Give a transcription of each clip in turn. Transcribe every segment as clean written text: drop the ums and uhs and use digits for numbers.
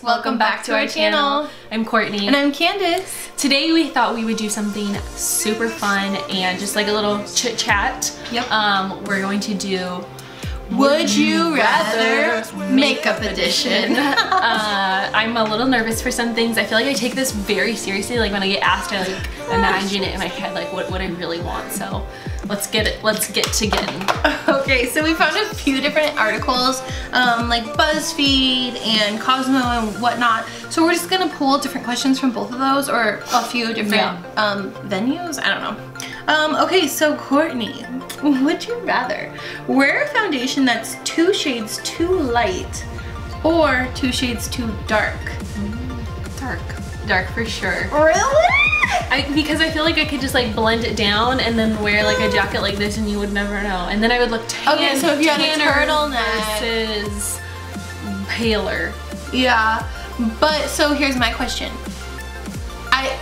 Welcome back to our channel. I'm Courtney. And I'm Candace. Today we thought we would do something super fun and just like a little chit chat. Yep. We're going to do Would You Rather Makeup Edition. I'm a little nervous for some things. I feel like I take this very seriously. Like when I get asked, I like imagine it in my head, like what I really want. So let's get to getting. Okay, so we found a few different articles, like BuzzFeed and Cosmo and whatnot. So we're just gonna pull different questions from both of those, or a few different venues. I don't know. Okay, so Courtney, would you rather wear a foundation that's 2 shades too light or 2 shades too dark? Dark for sure. Really? Because I feel like I could just like blend it down and then wear like a jacket like this and you would never know. And then I would look tan. Okay, so if you had a turtleneck versus paler. Yeah, but so here's my question.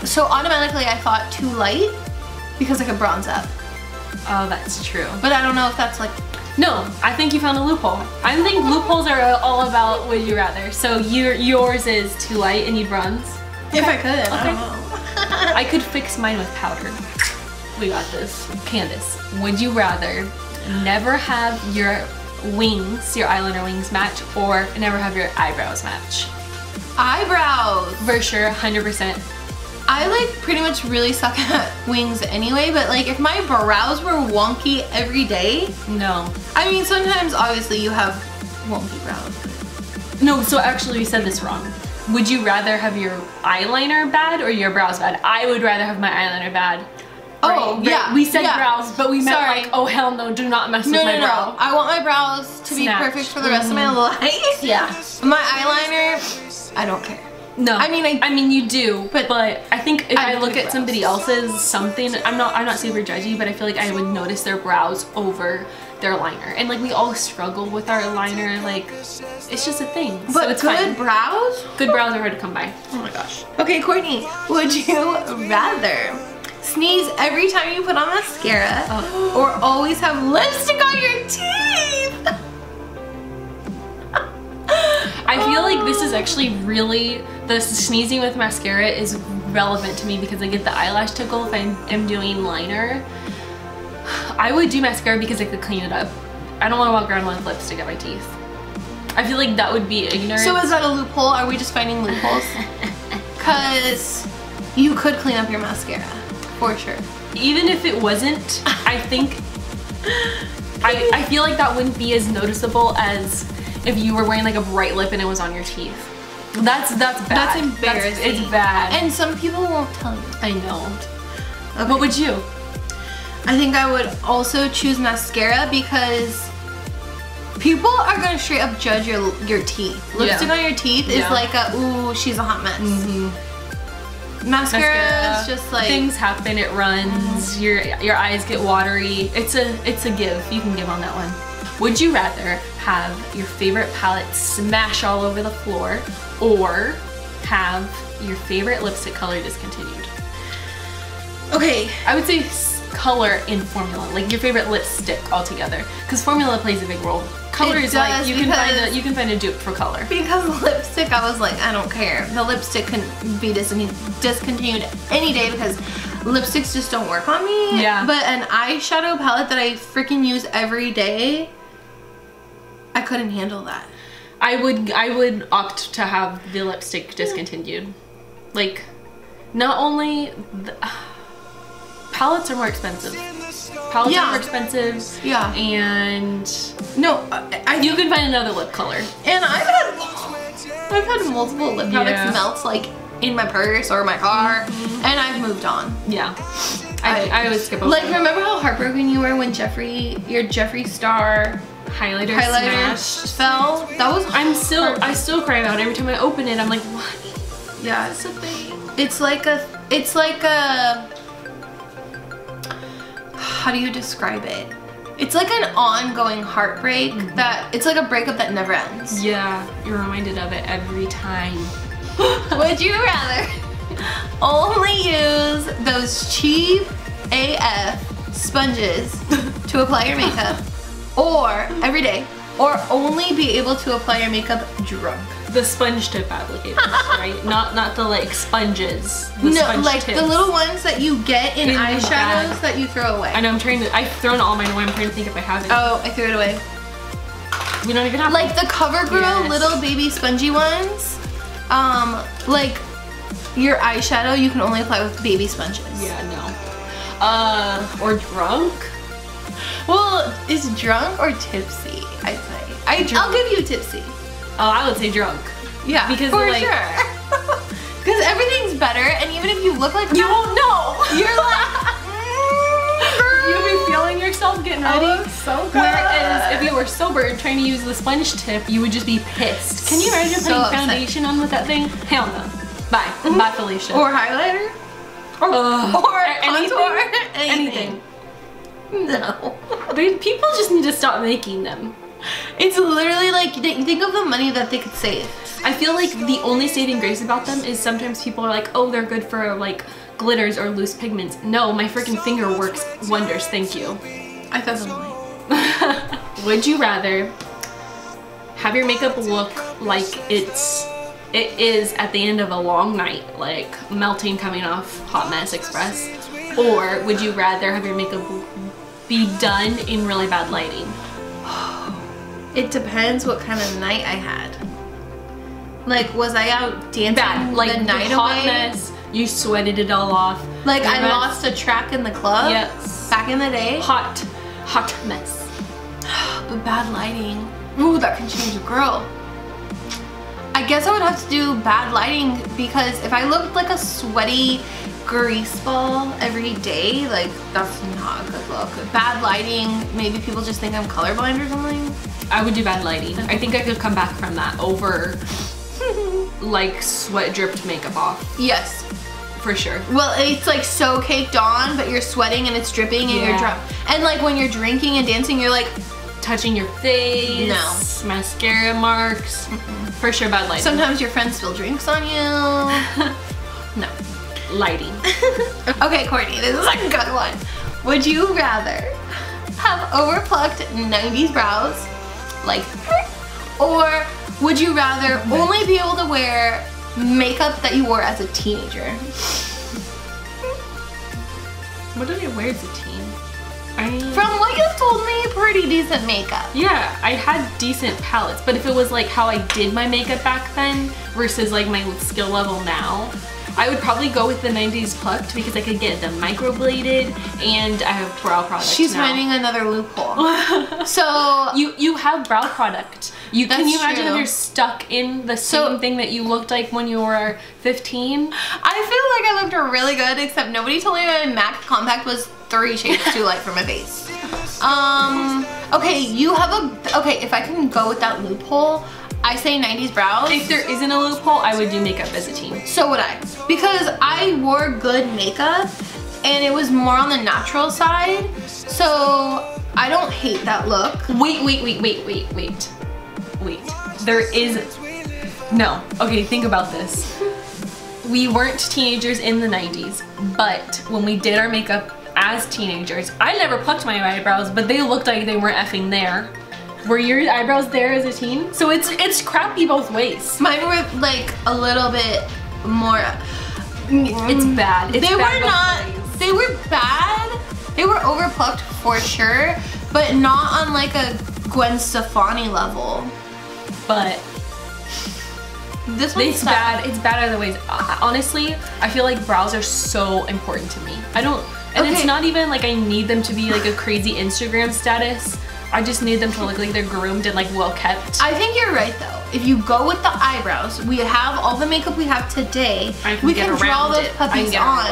So automatically I thought too light because I could bronze up. Oh, that's true. But I don't know if that's like... No, I think you found a loophole. I think loopholes are all about would you rather. So yours is too light and you'd bronze? If I could, okay. I don't know. I could fix mine with powder. We got this. Candace, would you rather never have your wings, your eyeliner wings match, or never have your eyebrows match? Eyebrows! For sure, 100%. I like pretty much really suck at wings anyway, but like if my brows were wonky every day... No. I mean, sometimes obviously you have wonky brows. No, so actually we said this wrong. Would you rather have your eyeliner bad or your brows bad? I would rather have my eyeliner bad. Oh, right? Yeah. We said brows, but we meant like, oh hell no, do not mess with my brow. I want my brows to be perfect for the rest of my life. Yeah. My eyeliner, I don't care. No. I mean you do, but I think if I look at somebody else's something, I'm not super judgy, but I feel like I would notice their brows over their liner. And like we all struggle with our liner, like it's just a thing. But so it's good fine. brows? Good brows are hard to come by. Oh my gosh. Okay, Courtney, would you rather sneeze every time you put on mascara or always have lipstick on your teeth? I feel like this is actually really, the sneezing with mascara is relevant to me because I get the eyelash tickle if I'm doing liner. I would do mascara because I could clean it up. I don't want to walk around with lipstick at my teeth. I feel like that would be ignorant. So is that a loophole? Are we just finding loopholes? Because you could clean up your mascara, for sure. Even if it wasn't, I think, I feel like that wouldn't be as noticeable as if you were wearing like a bright lip and it was on your teeth. That's bad. That's embarrassing. It's bad. And some people won't tell you. I know. Okay. What would you? I think I would also choose mascara because people are gonna straight up judge your teeth. Lipstick on your teeth is like a, ooh, she's a hot mess. Mascara is just like... Things happen, it runs, your eyes get watery. It's a give, you can give on that one. Would you rather have your favorite palette smash all over the floor or have your favorite lipstick color discontinued? Okay. I would say color in formula, like your favorite lipstick altogether, because formula plays a big role. Color is like you can find a dupe for color. Because lipstick, I was like, I don't care. The lipstick can be discontinued any day because lipsticks just don't work on me. Yeah. But an eyeshadow palette that I freaking use every day, I couldn't handle that. I would opt to have the lipstick discontinued. Like, not only palettes are more expensive. Palettes are more expensive. Yeah. And no, you can find another lip color. And I've had multiple lip products melts like in my purse or my car, and I've moved on. Yeah. I always skip over. Like, remember how heartbroken you were when your Jeffree Star highlighter fell? That was I still cry about it every time I open it. I'm like, what? Yeah, it's a thing. It's like a how do you describe it? It's like an ongoing heartbreak it's like a breakup that never ends. Yeah, you're reminded of it every time. Would you rather only use those cheap AF sponges to apply your makeup, or every day or only be able to apply your makeup drunk? The sponge tip applicators, right? Not the like sponges. The no, sponge like tips. the little ones that you get in eyeshadows bag. that you throw away. I know, I've thrown all mine away. I'm trying to think if I have it. Oh, I threw it away. We don't even have like the CoverGirl little baby spongy ones. Like your eyeshadow you can only apply with baby sponges. Yeah, no. Or drunk? Well, is drunk or tipsy? I'd say. I'll give you tipsy. Oh, I would say drunk. Yeah, because for like, sure. Because everything's better, and even if you look like you won't know. You're like, you'll be feeling yourself getting ready. Oh, so good. Whereas if you were sober and trying to use the sponge tip, you would just be pissed. Can you imagine So putting upset. foundation on with that thing? Hell no. Bye. Bye, Felicia. Or highlighter. Or contour. Anything. No. People just need to stop making them. It's literally like, think of the money that they could save. I feel like the only saving grace about them is sometimes people are like, oh, they're good for like glitters or loose pigments. No, my freaking finger works wonders, thank you. I definitely. Would you rather have your makeup look like it is at the end of a long night, like melting coming off Hot Mess Express? Or would you rather have your makeup be done in really bad lighting? It depends what kind of night I had. Like, was I out dancing like the night hot away? mess, you sweated it all off. Like I lost a track in the club? Yes. Back in the day? Hot mess. But bad lighting. Ooh, that can change a girl. I guess I would have to do bad lighting because if I looked like a sweaty grease ball every day, like that's not a good look. Bad lighting, maybe people just think I'm colorblind or something. I would do bad lighting. I think I could come back from that over like sweat dripped makeup off. Yes. For sure. Well, it's like so caked on, but you're sweating and it's dripping and you're drunk. And like when you're drinking and dancing, you're like touching your face. No. Mascara marks. For sure bad lighting. Sometimes your friends spill drinks on you. No. Lighting. Okay, Courtney, this is a good one. Would you rather have overplucked 90s brows, like, or would you rather only be able to wear makeup that you wore as a teenager? What did I wear as a teen? From what you've told me, pretty decent makeup. Yeah, I had decent palettes, but if it was like how I did my makeup back then versus like my skill level now, I would probably go with the 90s plucked because I could get them microbladed and I have brow product. She's now. finding another loophole. So you have brow product. Can you imagine true. if you're stuck in the same thing that you looked like when you were 15? I feel like I looked really good, except nobody told me my MAC compact was 3 shades too light for my face. Okay, if I can go with that loophole, I say 90s brows. If there isn't a loophole, I would do makeup as a teen. So would I. Because I wore good makeup and it was more on the natural side. So I don't hate that look. Wait. There is, no. Okay, think about this. We weren't teenagers in the 90s, but when we did our makeup as teenagers, I never plucked my eyebrows, but they looked like they weren't effing there. Were your eyebrows there as a teen? So it's crappy both ways. Mine were like a little bit more. It's bad. They were not. They were bad. They were overplucked for sure, but not on like a Gwen Stefani level. But this one's it's bad. It's bad either ways. Honestly, I feel like brows are so important to me. It's not even like I need them to be like a crazy Instagram status. I just need them to look like they're groomed and like well kept. I think you're right though. If you go with the eyebrows, we have all the makeup we have today. We can draw those puppies on.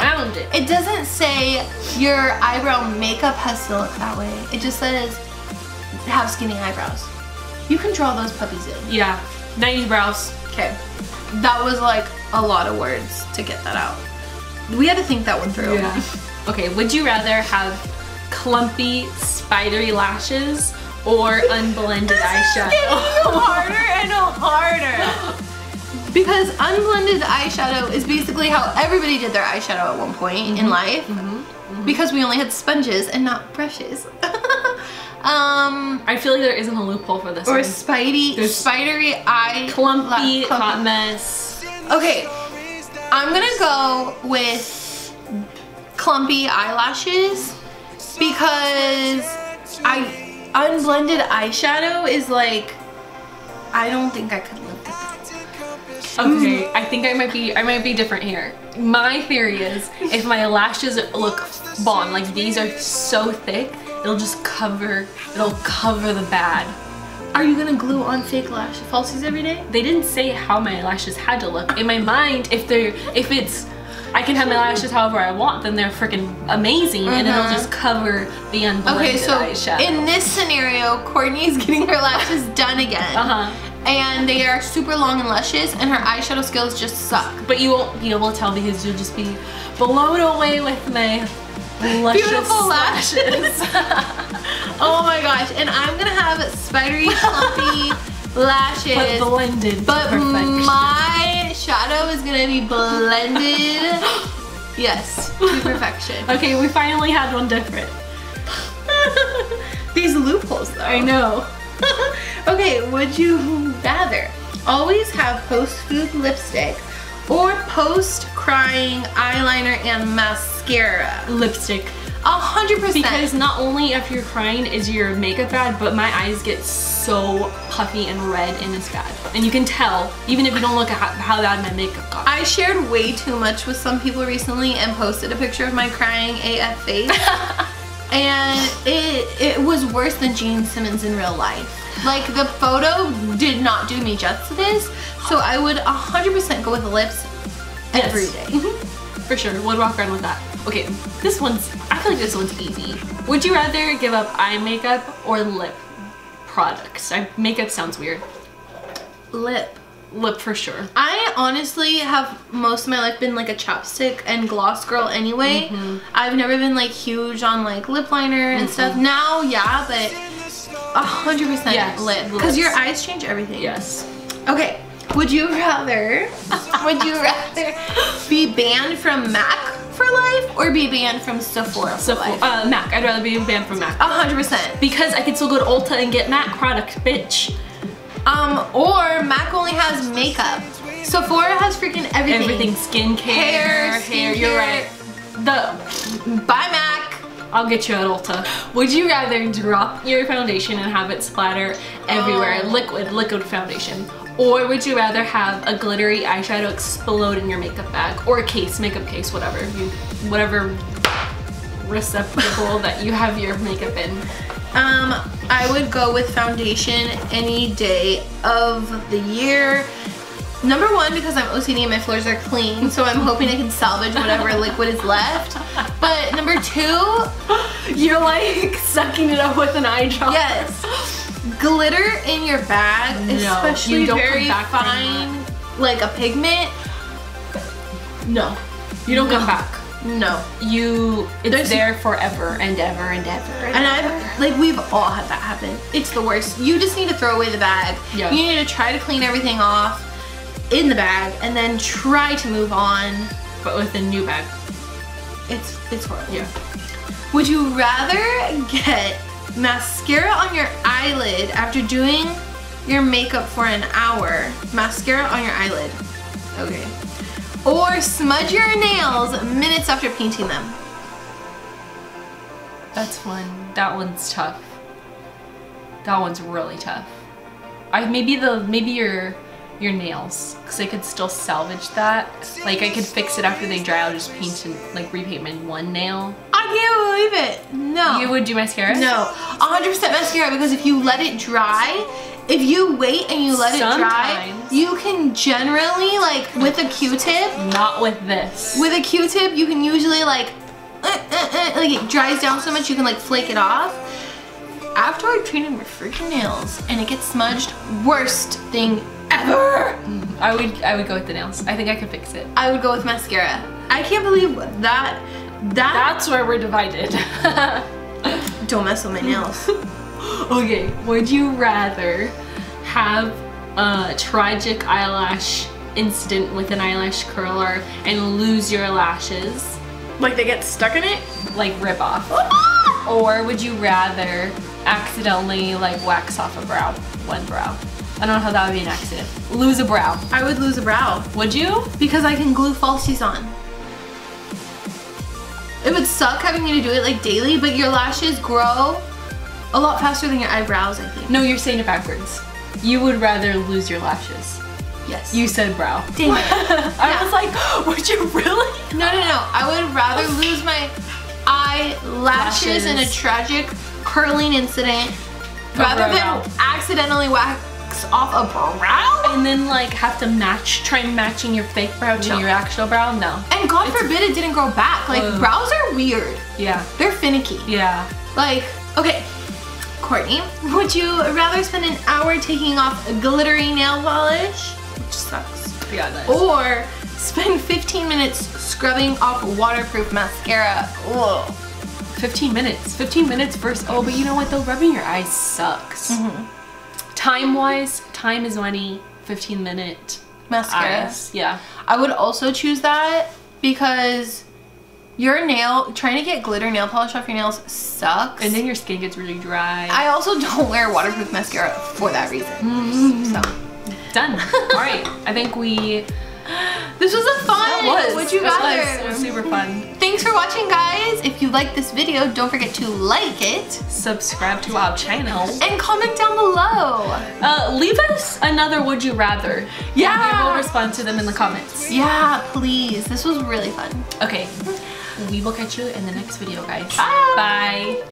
It doesn't say your eyebrow makeup has to look that way. It just says have skinny eyebrows. You can draw those puppies in. Yeah, 90s brows. Okay, that was like a lot of words to get that out. We had to think that one through. Yeah. Okay, would you rather have clumpy, spidery lashes or unblended eyeshadow? This is getting harder and harder. Because unblended eyeshadow is basically how everybody did their eyeshadow at one point in life. Because we only had sponges and not brushes. I feel like there isn't a loophole for this or one. spidery eye. Clumpy, hot mess. Okay, I'm gonna go with clumpy eyelashes because unblended eyeshadow is like, I don't think I could live with it. Okay, I think I might be different here. My theory is if my lashes look bomb, like these are so thick, it'll cover the bad. Are you gonna glue on fake falsies every day? They didn't say how my lashes had to look. In my mind, if it's I can have my lashes however I want, then they're freaking amazing, and it'll just cover the unblended eyeshadow. In this scenario, Courtney's getting her lashes done again. And they are super long and luscious, and her eyeshadow skills just suck. But you won't be able to tell because you'll just be blown away with my luscious beautiful lashes. Oh my gosh, and I'm gonna have spidery, clumpy lashes. But blended but to perfection. My shadow is gonna be blended, yes, to perfection. Okay, we finally had one different. These loopholes though. I know. Okay, would you rather always have post-food lipstick or post-crying eyeliner and mascara? Lipstick. 100%. Because not only after you're crying is your makeup bad, but my eyes get so puffy and red and it's bad. And you can tell, even if you don't look at how bad my makeup got. I shared way too much with some people recently and posted a picture of my crying AF face. And it was worse than Gene Simmons in real life. Like, the photo did not do me justice, so I would 100% go with the lips every day. For sure, would walk around with that. Okay, I feel like this one's easy. Would you rather give up eye makeup or lip products? Makeup sounds weird. Lip. Lip for sure. I honestly have most of my life been like a chapstick and gloss girl anyway. I've never been like huge on like lip liner and stuff. Now, yeah, but 100% lip. Because your eyes change everything. Yes. Okay, would you rather be banned from MAC for life or be banned from Sephora for life? MAC. I'd rather be banned from MAC. 100%. Because I could still go to Ulta and get MAC product, bitch. Or MAC only has makeup. Sephora has freaking everything. Everything, skincare, hair. You're right. Buy MAC. I'll get you at Ulta. Would you rather drop your foundation and have it splatter everywhere, liquid foundation? Or would you rather have a glittery eyeshadow explode in your makeup bag? Or a case, makeup case, whatever receptacle that you have your makeup in? I would go with foundation any day of the year. Number one, because I'm OCD and my floors are clean, so I'm hoping I can salvage whatever liquid is left. But number two, you're like sucking it up with an eye drop. Yes. Glitter in your bag, especially very fine, like a pigment. No. You don't come back. No. It's there forever and ever and ever and ever. We've all had that happen. It's the worst. You just need to throw away the bag. Yeah. You need to try to clean everything off in the bag and then try to move on. But with a new bag. It's horrible. Yeah. Would you rather get mascara on your eyelid after doing your makeup for an hour? Mascara on your eyelid. Okay. Or smudge your nails minutes after painting them? That's one. That one's tough. That one's really tough. Maybe your nails, because I could still salvage that. Like, I could fix it after they dry. I'll just paint and like repaint my one nail. I can't believe it. No. You would do mascara? No. 100% mascara, because if you let it dry, if you wait and you let it dry, you can generally, like, with a Q-tip. Not with this. With a Q-tip, you can usually like it dries down so much you can like flake it off. After I painted my freaking nails and it gets smudged, worst thing ever. I would go with the nails. I think I could fix it. I would go with mascara. I can't believe that. That's where we're divided. Don't mess with my nails. Okay, would you rather have a tragic eyelash incident with an eyelash curler and lose your lashes? Like they get stuck in it? Like rip off. Or would you rather accidentally like wax off a brow, one brow. I don't know how that would be an accident. Lose a brow. I would lose a brow. Would you? Because I can glue falsies on. It would suck having to do it like daily, but your lashes grow a lot faster than your eyebrows, I think. No, you're saying it backwards. You would rather lose your lashes. Yes. You said brow. Dang it. I was like, would you really? No. I would rather lose my eyelashes in a tragic curling incident rather than accidentally wax off a brow. And then like have to try matching your fake brow to your actual brow? No. And God forbid it didn't grow back. Like brows are weird. Yeah. They're finicky. Yeah. Like, okay. Courtney, would you rather spend an hour taking off glittery nail polish, which sucks, Yeah, nice. or spend 15 minutes scrubbing off waterproof mascara? Ugh. 15 minutes. 15 minutes first. Oh, but you know what though? Rubbing your eyes sucks. Time-wise, time is money. 15-minute Mascara. eyes. Yeah. I would also choose that because trying to get glitter nail polish off your nails sucks. And then your skin gets really dry. I also don't wear waterproof mascara for that reason. So. Done. All right. I think This was a fun. Would you rather? It was super fun. Thanks for watching, guys. If you liked this video, don't forget to like it. Subscribe to our channel. And comment down below. Leave us another would you rather. Yeah. And we'll respond to them in the comments. Yeah, please. This was really fun. Okay. We will catch you in the next video, guys. Bye. Bye.